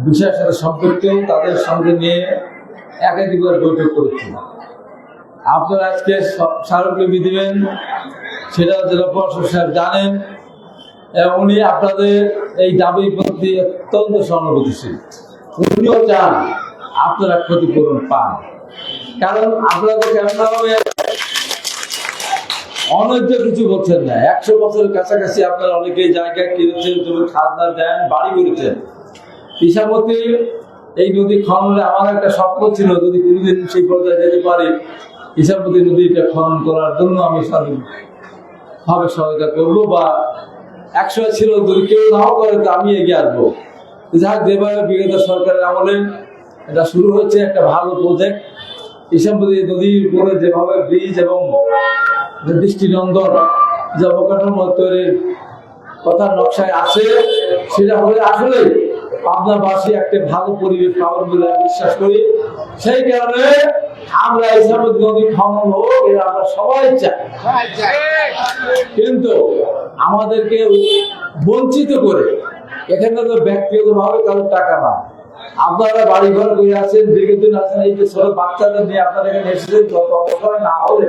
বিষয়ের সাথে সম্পৃক্ত তাদের সঙ্গে নিয়ে একাধিকবার বৈঠক করেছি। আপনারা আজকে স্মারকলিপি দিবেন, সেটা জেলা প্রশাসক সাহেব জানেন। উনি আপনাদের এই দাবির প্রতি অত্যন্ত সহানুভূতিশীল। উনিও চান আপনারা ক্ষতিপূরণ পান, কারণ আপনারা তো কেমনভাবে অনৈক্য কিছু করছেন না। 100 বছরের কাছাকাছি আপনারা অনেকে জায়গায় কিনেছেন, তুমি খাজনা দেন, বাড়ি করেছেন। ইসামতি এই নদী খননে আমার একটা স্বপ্ন ছিল, যদি কোনোদিন সেই পর্যায়ে যেতে পারি, ইসামতি নদীটা খনন করার জন্য আমি ভাবে সহায়তা করবো, বা 100 ছিল, যদি কেউ নাও করে তো আমি এগিয়ে আসবো। যাক, যেভাবে বিগত সরকারের আমলে এটা শুরু হয়েছে, একটা ভালো প্রজেক্ট। ইসামতি নদীর উপরে যেভাবে ব্রিজ এবং দৃষ্টিনন্দন যে অবকাঠামো তৈরির কথা নকশায় আছে, সেটা হলে আসলে পাবনাবাসী একটা ভালো পরিবেশ পাবেন বলে বিশ্বাস করি। সেই কারণে আমরা ইসামতি নদী খনন হোক, এটা আমরা সবাই চাই। কিন্তু আমাদেরকে বঞ্চিত করে এখানে তো ব্যক্তিগতভাবে কারোর টাকা না। আপনারা বাড়ি ঘর করে আছেন, দীর্ঘদিন আছেন, এই যে ছোট বাচ্চাদের নিয়ে আপনারা এখানে এসেছেন, যত অবসরে না হলে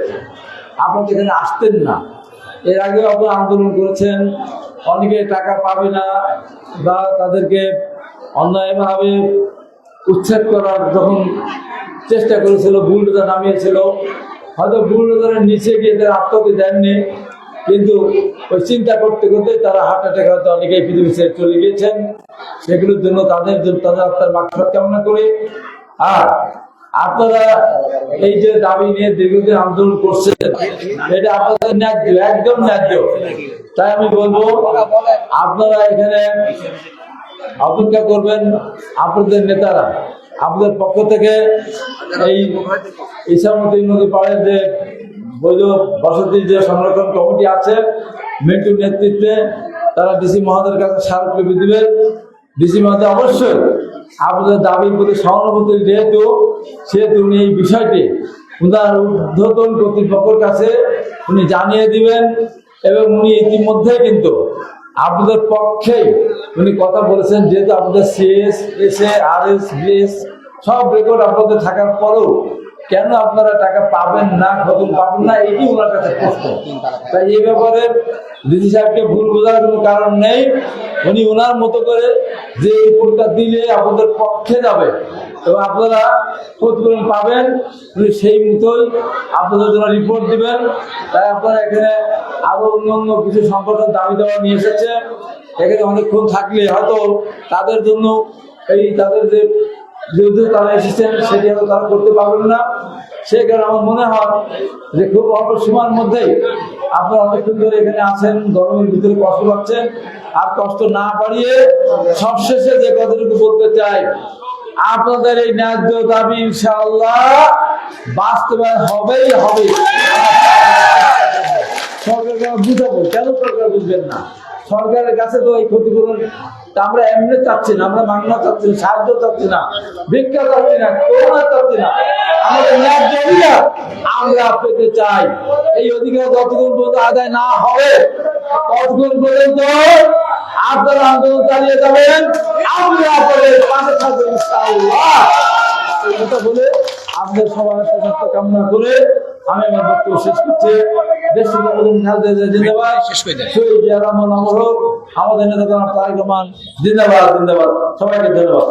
আপনারা এখানে আসতেন না। এর আগে আপনারা আন্দোলন করেছেন, অনেকে টাকা পাবে না বা তাদেরকে অন্যায়ভাবে উচ্ছেদ করার যখন চেষ্টা করেছিল, বুলডোজার নামিয়েছিল, হয়তো বুলডোজারের নিচে গিয়ে তারা আত্মহত্যা দেননি, কিন্তু ওই চিন্তা করতে করতে তারা হার্ট অ্যাটাক হয়তো অনেকেই পৃথিবী ছেড়ে চলে গিয়েছেন। সেগুলোর জন্য তাদের আত্মার মাগফিরাত কামনা করি। আর আপনারা এই যে দাবি নিয়ে দীর্ঘদিন আন্দোলন করছেন, এটা আপনাদের ন্যায্য, একদম ন্যায্য। তাই আমি বলবো, আপনারা এখানে অপেক্ষা করবেন। আপনাদের নেতারা আপনাদের পক্ষ থেকে এই ইসামতি নদী পাড়ের যে বৈধ বসতি যে সংরক্ষণ কমিটি আছে, মিন্টুর নেতৃত্বে, তারা ডিসি মহোদয়ের কাছে স্মারকলিপি দিবেন। ডিসি মহোদয় অবশ্যই আপনাদের দাবির প্রতি সহানুভূতি যেহেতু উনি এই বিষয়টি উনার ঊর্ধ্বতন কর্তৃপক্ষের কাছে উনি জানিয়ে দিবেন, এবং উনি ইতিমধ্যে কিন্তু আপনাদের পক্ষে উনি কথা বলেছেন। যেহেতু আপনাদের সিএস, এসএ, আরএস, বিএস সব রেকর্ড আপনাদের থাকার পরেও কেন আপনারা টাকা পাবেন না, খতম পাবেন না, এটি ওনার কাছে প্রশ্ন। তাই এই ব্যাপারে ডিসি সাহেবকে ভুল বোঝার কোনো কারণ নেই। উনি ওনার মতো করে যে রিপোর্টটা দিলে আপনাদের পক্ষে যাবে এবং আপনারা ক্ষতিপূরণ পাবেন, উনি সেই মতোই আপনাদের জন্য রিপোর্ট দিবেন। তাই আপনারা এখানে আরো অন্য কিছু সংগঠন দাবি দেওয়া নিয়ে এসেছে, এখানে অনেকক্ষণ থাকলে হয়তো তাদের জন্য তাদের যেহেতু তারা এসেছেন সেটি হয়তো তারা করতে পারবেন না। সে কারণে আমার মনে হয় যে খুব অল্প সময়ের মধ্যেই আপনারা অনেকক্ষণ ধরে এখানে আছেন, গরমের ভিতরে কষ্ট পাচ্ছেন, আর কষ্ট না বাড়িয়ে সবশেষে যে কথাটুকু বলতে চাই, আপনাদের এই ন্যায্য দাবি ইনশাআল্লাহ বাস্তবায়ন হবেই হবে। সরকারকে বুঝাবো, কেন সরকার বুঝবেন না? সরকারের কাছে তো এই ক্ষতিপূরণ আমরা এমনি চাচ্ছি না, আমরা মাংনা চাচ্ছি না, সাহায্য চাচ্ছি না, ভিক্ষা চাচ্ছি না, করোনা চাচ্ছি না, আমাদের ন্যায্য অধিকার আমরা পেতে চাই। এই অধিকার যতক্ষণ পর্যন্ত আদায় না হবে ততক্ষণ পর্যন্ত আপনারা আন্দোলন চালিয়ে যাবেন, আমরা আপনাদের পাশে থাকবো ইনশাআল্লাহ। এটা বলে আপনাদের সবার সুস্বাস্থ্য কামনা করে আমি আমার বক্তব্য শেষ করছি। আমাদের নেতা তারেক রহমান জিন্দাবাদ, জিন্দাবাদ। সবাইকে ধন্যবাদ।